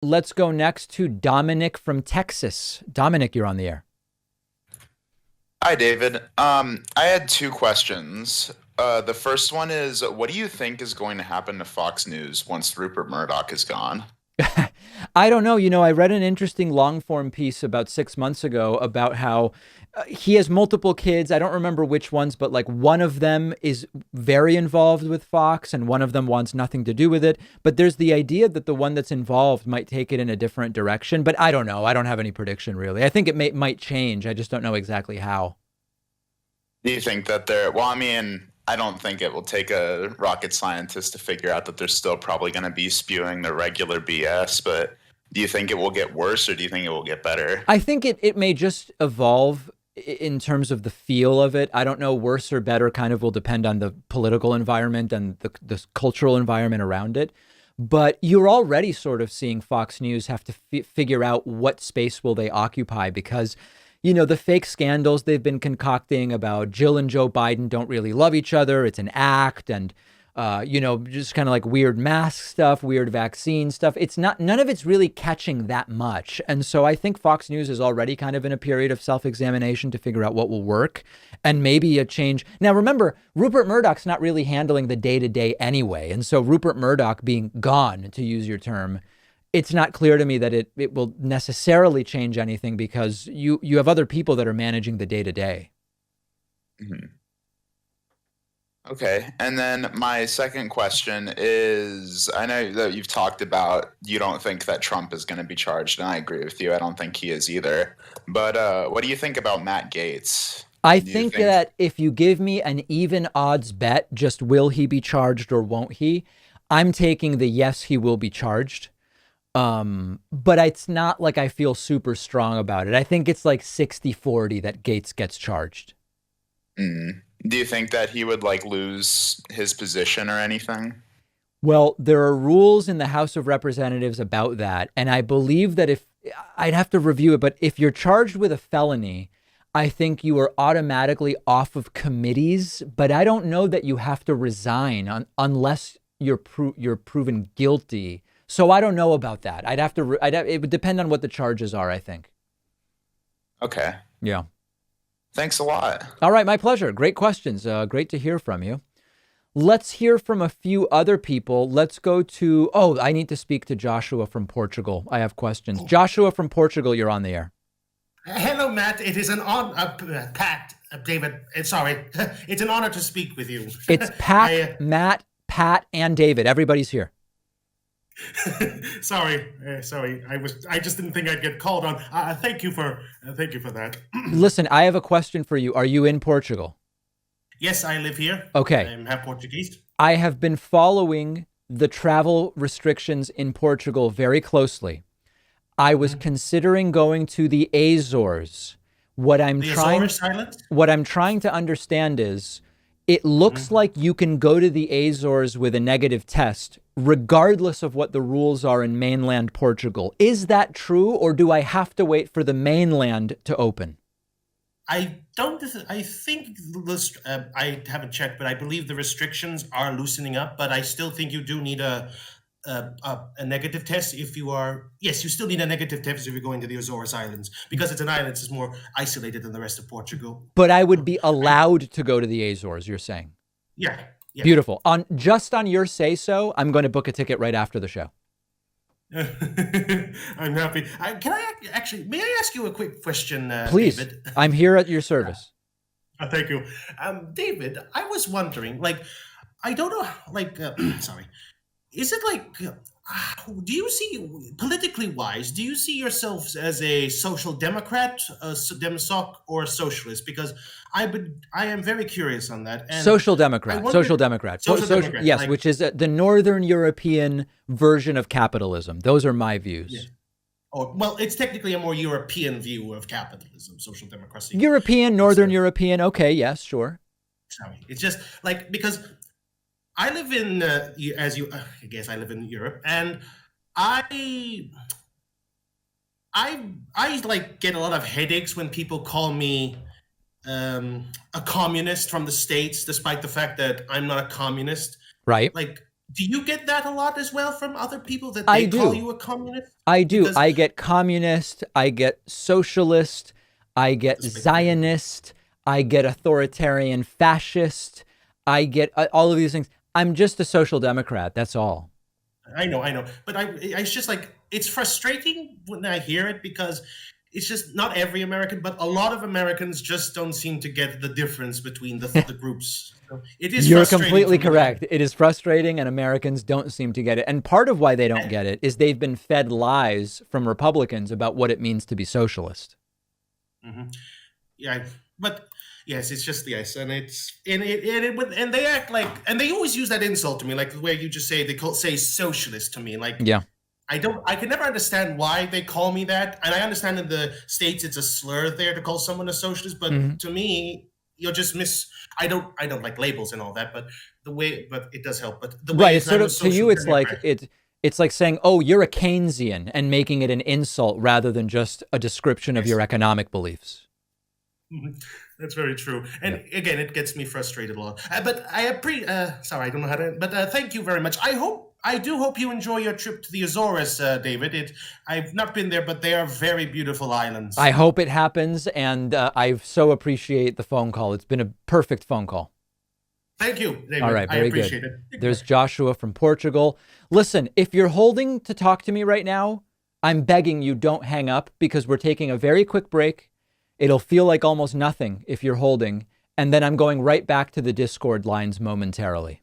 Let's go next to Dominic from Texas. Dominic, you're on the air. Hi, David. I had two questions. The first one is, what do you think is going to happen to Fox News once Rupert Murdoch is gone? I don't know. I read an interesting long form piece about 6 months ago about how he has multiple kids. I don't remember which ones, but like one of them is very involved with Fox and one of them wants nothing to do with it. But there's the idea that the one that's involved might take it in a different direction. But I don't know. I don't have any prediction really. I think might change. I just don't know exactly how. Do you think that well, I mean, I don't think it will take a rocket scientist to figure out that they're still probably going to be spewing the regular BS, but do you think it will get worse or do you think it will get better? I think it may just evolve in terms of the feel of it. I don't know, worse or better kind of will depend on the political environment and the cultural environment around it. But you're already sort of seeing Fox News have to figure out what space will they occupy because the fake scandals they've been concocting about Jill and Joe Biden don't really love each other. It's an act and, just kind of like weird mask stuff, weird vaccine stuff. None of it's really catching that much. And so I think Fox News is already kind of in a period of self-examination to figure out what will work and maybe a change. Now, remember, Rupert Murdoch's not really handling the day to day anyway. And so Rupert Murdoch being gone, to use your term, it's not clear to me that it will necessarily change anything because you have other people that are managing the day to day. Okay. And then my second question is, I know that you've talked about you don't think that Trump is going to be charged, and I agree with you. I don't think he is either. But what do you think about Matt Gaetz? I think that if you give me an even odds bet, just will he be charged or won't he? I'm taking the yes, he will be charged. But it's not like I feel super strong about it. I think it's like 60-40 that Gaetz gets charged. Do you think that he would lose his position or anything? Well, there are rules in the House of Representatives about that. And I believe that I'd have to review it, but if you're charged with a felony, I think you are automatically off of committees, but I don't know that you have to resign unless you're proven guilty. So I don't know about that. It would depend on what the charges are, I think. Okay. Yeah. Thanks a lot. All right. My pleasure. Great questions. Great to hear from you. Let's hear from a few other people. Let's go to, I need to speak to Joshua from Portugal. I have questions. Joshua from Portugal, you're on the air. Hello, Matt. It is an honor, Pat, David. Sorry. It's an honor to speak with you. It's Pat, Matt, Pat, and David. Everybody's here. Sorry. I just didn't think I'd get called on. Thank you for that. Listen, I have a question for you. Are you in Portugal? Yes, I live here. Okay. I'm half Portuguese. I have been following the travel restrictions in Portugal very closely. I was considering going to the Azores. What I'm trying to understand is it looks like you can go to the Azores with a negative test, regardless of what the rules are in mainland Portugal. Is that true, or do I have to wait for the mainland to open? I think I haven't checked, but I believe the restrictions are loosening up. But I still think you do need a negative test if you are. Yes, you still need a negative test if you're going to the Azores Islands because it's an island that's more isolated than the rest of Portugal. But I would be allowed to go to the Azores, you're saying? Yeah. Beautiful. On your say so, I'm going to book a ticket right after the show. I'm happy. May I ask you a quick question, Please. David? I'm here at your service. Thank you. David, I was wondering, I don't know, sorry. Is it do you see, politically wise, do you see yourself as a social democrat, a demosoc, or a socialist? Because I am very curious on that. And social democrat. Yes, which is the Northern European version of capitalism. Those are my views. Yeah. Oh, well, it's technically a more European view of capitalism, social democracy. Northern European. Okay, yes, sure. Sorry. It's just because I live in, I guess I live in Europe, and I get a lot of headaches when people call me a communist from the States, despite the fact that I'm not a communist. Right. Do you get that a lot as well from other people that I they call do. you a communist? I do. Because I get communist, I get socialist, I get that's my favorite. Zionist, I get authoritarian fascist, I get all of these things. I'm just a social democrat. That's all. I know, but it's just like it's frustrating when I hear it because it's just not every American, but a lot of Americans just don't seem to get the difference between the groups. So it is You're frustrating completely for me. correct. It is frustrating, and Americans don't seem to get it. And part of why they don't get it is they've been fed lies from Republicans about what it means to be socialist. Mhm. Yeah, but yes, it's just yes, and it's and they act like and they always use that insult to me, like where you just say say socialist to me, like Yeah. I can never understand why they call me that. And I understand in the States it's a slur there to call someone a socialist, but Mhm. to me, you're just I don't like labels and all that, but the way but it does help. But the way Right. It's is sort I'm a of to social you, democrat. it's like saying, "Oh, you're a Keynesian," and making it an insult rather than just a description of your Yes. economic beliefs. Mhm. That's very true. And Yeah. again, it gets me frustrated a lot. But sorry, I don't know how to. But thank you very much. I do hope you enjoy your trip to the Azores, David. I've not been there, but they are very beautiful I islands. hope it happens, and I so appreciate the phone call. It's been a perfect phone call. Thank you, All David. right, I very good. appreciate it. Take There's care. Joshua from Portugal. Listen, if you're holding to talk to me right now, I'm begging you don't hang up because we're taking a very quick break. It'll feel like almost nothing if you're holding, and then I'm going right back to the Discord lines momentarily.